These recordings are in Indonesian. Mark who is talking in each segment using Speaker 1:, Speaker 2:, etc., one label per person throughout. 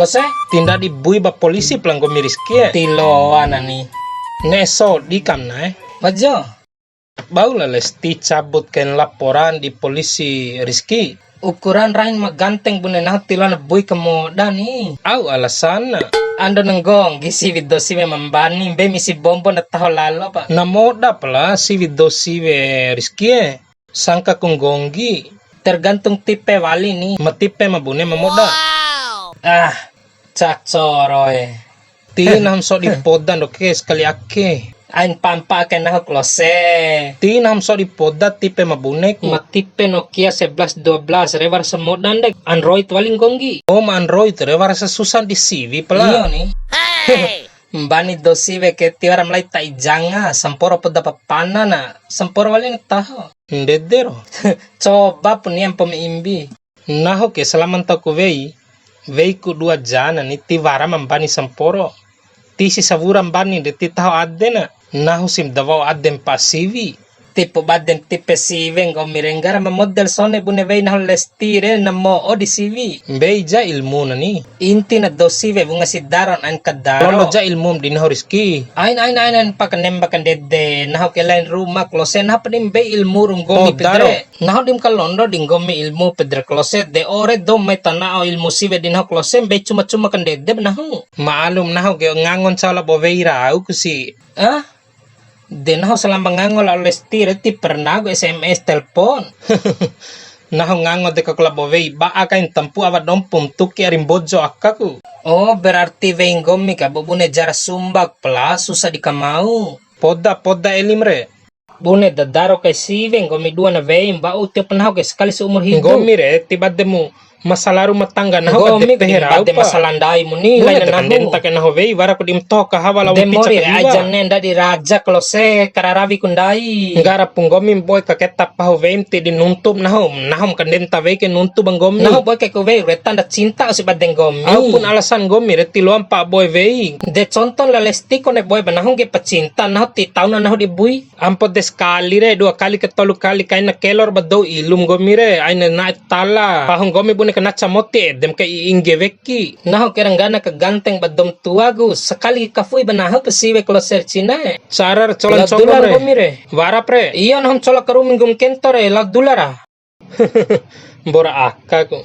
Speaker 1: Klose?
Speaker 2: Tindak dibui ba polisi pelang gomi Rizky.
Speaker 1: Tiloan ani.
Speaker 2: Neso di kamna
Speaker 1: Wajo.
Speaker 2: Bau lah Lesti cabutkan laporan di polisi Rizky.
Speaker 1: Ukuran rain maganteng bune nah tilan bui kemo dani.
Speaker 2: Au alasan
Speaker 1: Ando nenggong gisi vidosi me membani be misi bombo na taho lalo pa.
Speaker 2: namoda pala si vidosi we Rizky. Sangka kung gonggi.
Speaker 1: Tergantung tipe wali ni.
Speaker 2: Matipe mabune mamoda.
Speaker 1: Ah, cak coroy.
Speaker 2: Tinam so di podan oke sekali ake.
Speaker 1: Ain pampa akan nah klose.
Speaker 2: Tinam so di poda tipe mabune ku.
Speaker 1: Matipe Nokia 1112 revar semut dandek Android waling gonggi.
Speaker 2: Om Android revar susah di CV
Speaker 1: Iyo
Speaker 2: pala.
Speaker 1: nih. Mbani dosi we ke tiara mulai tai janga semporo pada papana na semporo waling taho.
Speaker 2: Ndedero.
Speaker 1: Coba punian pemiimbi.
Speaker 2: Naho ke selaman taku wei. Wei ku 2 jana ni tivara mambani semporo. Tisi savuran bani de titaho adena. Naho sim davao adem pa CV.
Speaker 1: Tipo baden tipe CV ngo mirenggara model sone bune wei na lestire na mo o di CV.
Speaker 2: Beja ilmu na ni.
Speaker 1: Inti na dosi we bunga si daron an kadaro.
Speaker 2: Lolo ja ilmu din Rizky.
Speaker 1: Ain pa kanem bakan dede naho ke lain rumah klose nah padim be ilmu rum gomi pedre. Naho dim kalondo ding gomi ilmu pedre klose de ore dom may tanao ilmu siwe din naho klose be cuma kan dede naho.
Speaker 2: Maalum naho ke ngangon sala boveira au kusi.
Speaker 1: Ah? De naho salambang ngangol lestire ti pernah go SMS telepon.
Speaker 2: Naho ngangon de kakulabovei ba akain tempu awad dompum tuki arimbojo akaku.
Speaker 1: Oh, berarti veing gomi ka bubune jara sumbak pala susah dikamau.
Speaker 2: Poda elimre.
Speaker 1: Bune dadaro kay siveng gomi dua na veing ba uti penaho kay sekali seumur hidup.
Speaker 2: Gomi re tiba demu masalah rumah tangga naho
Speaker 1: gomi
Speaker 2: pehera
Speaker 1: de masalah ndai muni lain na nahu.
Speaker 2: Tak naho vei wara ku dim to ka hawala
Speaker 1: Demori aja nenda di raja klose kararavi kundai.
Speaker 2: Gara punggomi boy ka ketap paho veim ti dinuntum nahom kandenta vei ke nuntu bang gomi.
Speaker 1: Naho boy kay ku vei re tanda cinta si badeng gomi.
Speaker 2: Au pun alasan gomi re ti luam pa boy vei.
Speaker 1: De contoh la lesti kone boy banahong ge pecinta naho ti tauna naho di bui.
Speaker 2: Ampo de sekali re 2 kali ke 3 kali kaina kelor badau ilum gomi re aina na tala pahong gomi bune kena camote dem ke ingge veki.
Speaker 1: Naho keranggana keganteng badom tuagu sekali kafui banaho pesiwe kloser Cina.
Speaker 2: Sarar colon
Speaker 1: dolar
Speaker 2: re.
Speaker 1: gomi re.
Speaker 2: Wara pre.
Speaker 1: Iya nahom colok karuming gum kentore lag dolara.
Speaker 2: Bora akaku.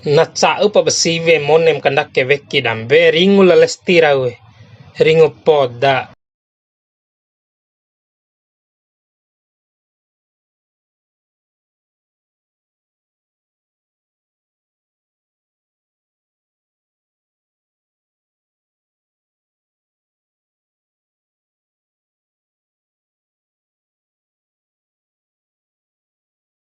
Speaker 2: Na cau pa besiwe monem kandak ke veki dambe ringu la lestira we. Ringu poda.